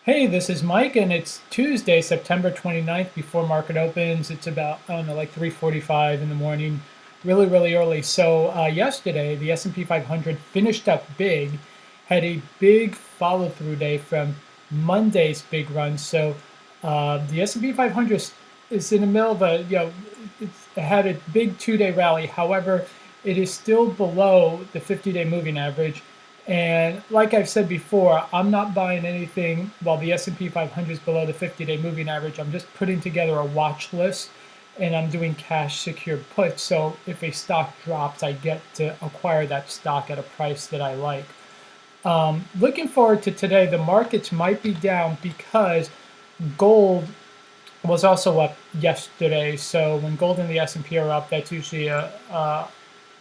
Hey, this is Mike, and it's Tuesday, September 29th, before market opens. It's about, I don't know, like 3:45 in the morning, really, really early. So yesterday, the S&P 500 finished up big, had a big follow-through day from Monday's big run. So the S&P 500 is in the middle of it had a big two-day rally. However, it is still below the 50-day moving average. And like I've said before, I'm not buying anything while the S&P 500 is below the 50-day moving average. I'm just putting together a watch list, and I'm doing cash secured puts. So if a stock drops, I get to acquire that stock at a price that I like. Looking forward to today, the markets might be down because gold was also up yesterday. So when gold and the S&P are up, that's usually a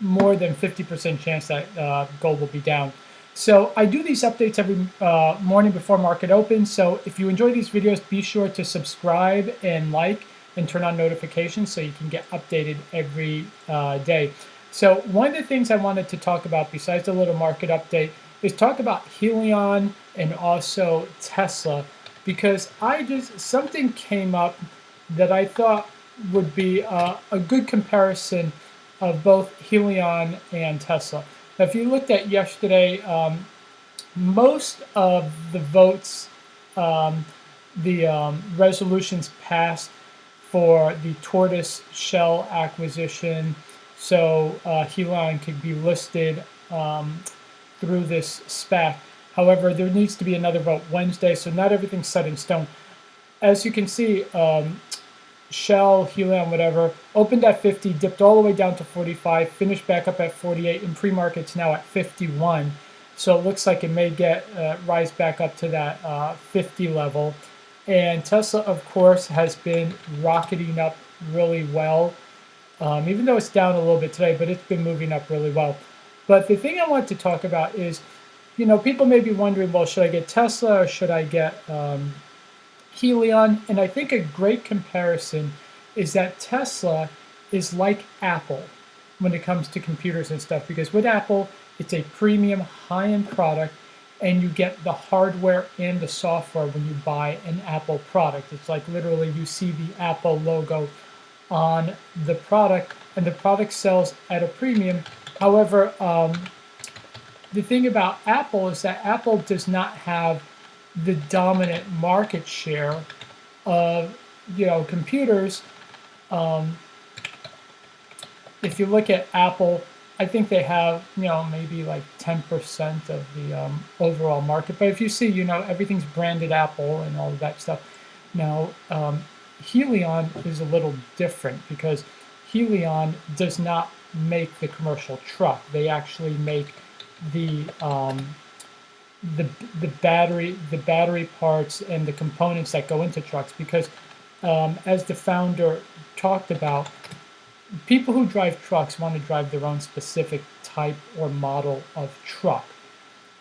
more than 50% chance that gold will be down. So I do these updates every morning before market opens. So if you enjoy these videos, be sure to subscribe and like and turn on notifications so you can get updated every day. So one of the things I wanted to talk about besides the little market update is talk about Hyliion and also Tesla, because something came up that I thought would be a good comparison of both Hyliion and Tesla. Now, if you looked at yesterday, most of the votes, the resolutions passed for the tortoise shell acquisition, so Hyliion could be listed through this SPAC. However, there needs to be another vote Wednesday, so not everything's set in stone. As you can see, Shell, Hyliion, whatever, opened at 50, dipped all the way down to 45, finished back up at 48, and pre-market's now at 51. So it looks like it may rise back up to that 50 level. And Tesla, of course, has been rocketing up really well, even though it's down a little bit today, but it's been moving up really well. But the thing I want to talk about is, people may be wondering, well, should I get Tesla or should I get Hyliion? And I think a great comparison is that Tesla is like Apple when it comes to computers and stuff, because with Apple, it's a premium high-end product, and you get the hardware and the software when you buy an Apple product. It's like literally you see the Apple logo on the product, and the product sells at a premium. However, the thing about Apple is that Apple does not have the dominant market share of computers. If you look at Apple, I think they have maybe like 10% of the overall market. But if you see, everything's branded Apple and all of that stuff. Now, Hyliion is a little different because Hyliion does not make the commercial truck. They actually make the battery parts and the components that go into trucks, because as the founder talked about, people who drive trucks want to drive their own specific type or model of truck.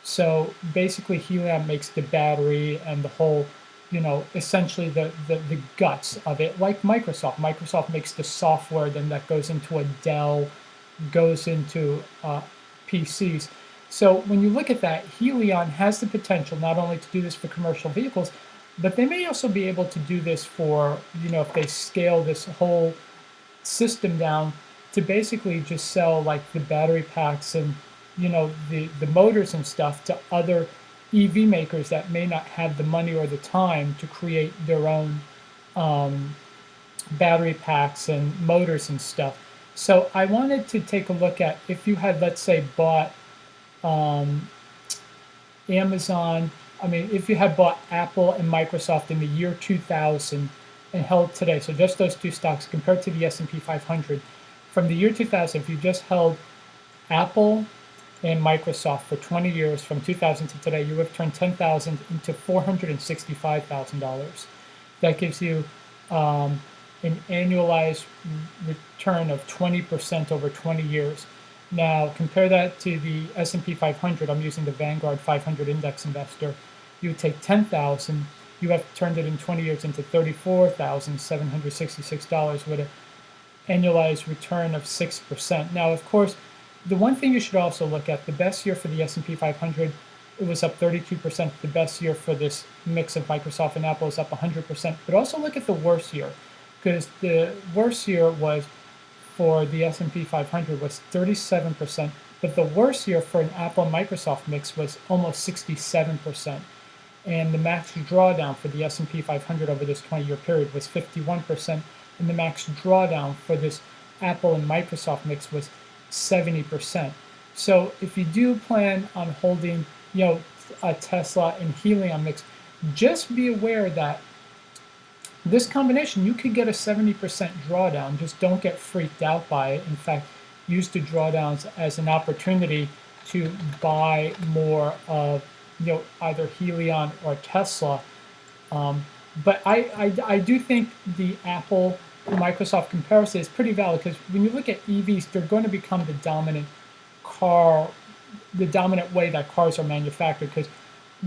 So basically Hyliion makes the battery and the whole, essentially the guts of it, like Microsoft. Microsoft makes the software then that goes into a Dell, goes into PCs. So when you look at that, Hyliion has the potential not only to do this for commercial vehicles, but they may also be able to do this for, if they scale this whole system down to basically just sell like the battery packs and, the motors and stuff to other EV makers that may not have the money or the time to create their own battery packs and motors and stuff. So I wanted to take a look at, if you had, let's say, bought Amazon, if you had bought Apple and Microsoft in the year 2000 and held today, so just those two stocks compared to the S&P 500, from the year 2000, if you just held Apple and Microsoft for 20 years from 2000 to today, you would have turned $10,000 into $465,000. That gives you an annualized return of 20% over 20 years. Now, compare that to the S&P 500. I'm using the Vanguard 500 Index Investor. You would take $10,000. You have turned it in 20 years into $34,766 with an annualized return of 6%. Now, of course, the one thing you should also look at, the best year for the S&P 500 it was up 32%. The best year for this mix of Microsoft and Apple is up 100%. But also look at the worst year, because the worst year was for the S&P 500 was 37%, but the worst year for an Apple and Microsoft mix was almost 67%. And the max drawdown for the S&P 500 over this 20-year period was 51%, and the max drawdown for this Apple and Microsoft mix was 70%. So if you do plan on holding, a Tesla and Hyliion mix, just be aware that this combination, you could get a 70% drawdown. Just don't get freaked out by it. In fact, use the drawdowns as an opportunity to buy more of, either Hyliion or Tesla. But I do think the Apple Microsoft comparison is pretty valid, because when you look at EVs, they're going to become the dominant way that cars are manufactured, because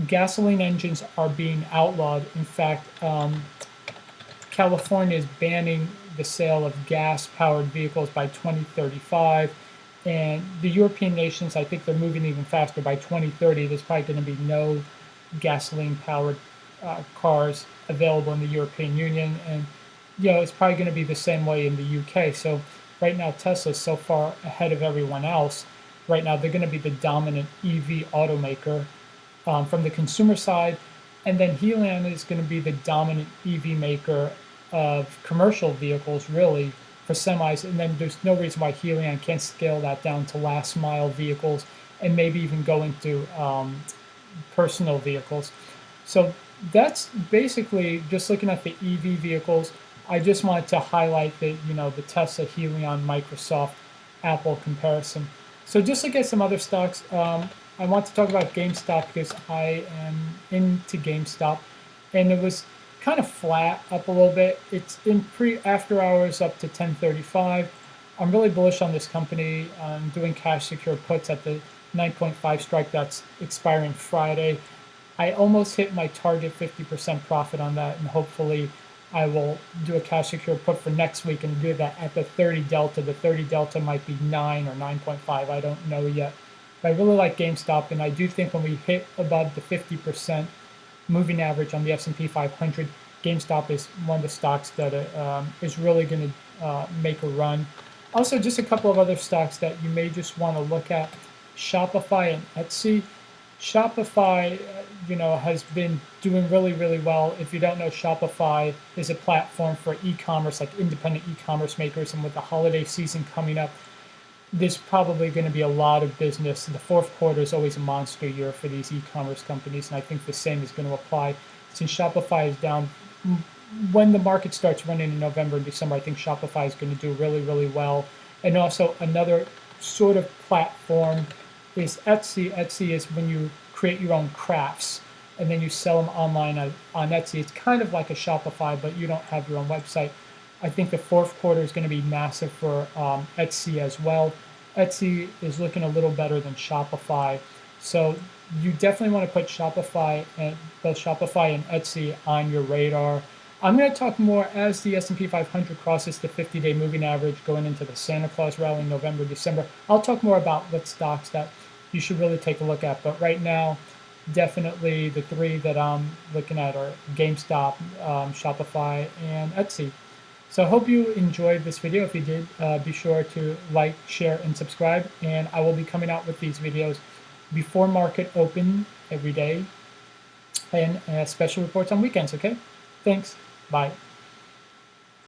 gasoline engines are being outlawed. In fact, California is banning the sale of gas-powered vehicles by 2035, and the European nations, I think they're moving even faster. By 2030, there's probably going to be no gasoline-powered cars available in the European Union, and it's probably going to be the same way in the UK. So right now, Tesla is so far ahead of everyone else. Right now, they're going to be the dominant EV automaker from the consumer side, and then Hyliion is going to be the dominant EV maker of commercial vehicles, really, for semis. And then there's no reason why Hyliion can't scale that down to last mile vehicles and maybe even go into personal vehicles. So that's basically just looking at the EV vehicles. I just wanted to highlight the the Tesla, Hyliion, Microsoft, Apple comparison. So just look at some other stocks. I want to talk about GameStop, because I am into GameStop, and it was kind of flat up a little bit. It's in after hours up to 10:35. I'm really bullish on this company. I'm doing cash secure puts at the 9.5 strike that's expiring Friday. I almost hit my target 50% profit on that, and hopefully I will do a cash secure put for next week and do that at the 30 delta. The 30 delta might be 9 or 9.5. I don't know yet. But I really like GameStop, and I do think when we hit above the 50% moving average on the S&P 500, GameStop is one of the stocks that is really going to make a run. Also, just a couple of other stocks that you may just want to look at: Shopify and Etsy. Shopify, has been doing really, really well. If you don't know, Shopify is a platform for e-commerce, like independent e-commerce makers. And with the holiday season coming up, there's probably going to be a lot of business. The fourth quarter is always a monster year for these e-commerce companies, and I think the same is going to apply. Since Shopify is down, when the market starts running in November and December, I think Shopify is going to do really, really well. And also another sort of platform is Etsy. Etsy is when you create your own crafts and then you sell them online on Etsy. It's kind of like a Shopify, but you don't have your own website. I think the fourth quarter is going to be massive for Etsy as well. Etsy is looking a little better than Shopify. So you definitely want to put Shopify and both Shopify and Etsy on your radar. I'm going to talk more as the S&P 500 crosses the 50-day moving average going into the Santa Claus rally in November, December. I'll talk more about what stocks that you should really take a look at. But right now, definitely the three that I'm looking at are GameStop, Shopify, and Etsy. So I hope you enjoyed this video. If you did, be sure to like, share, and subscribe. And I will be coming out with these videos before market open every day, and special reports on weekends, okay? Thanks. Bye.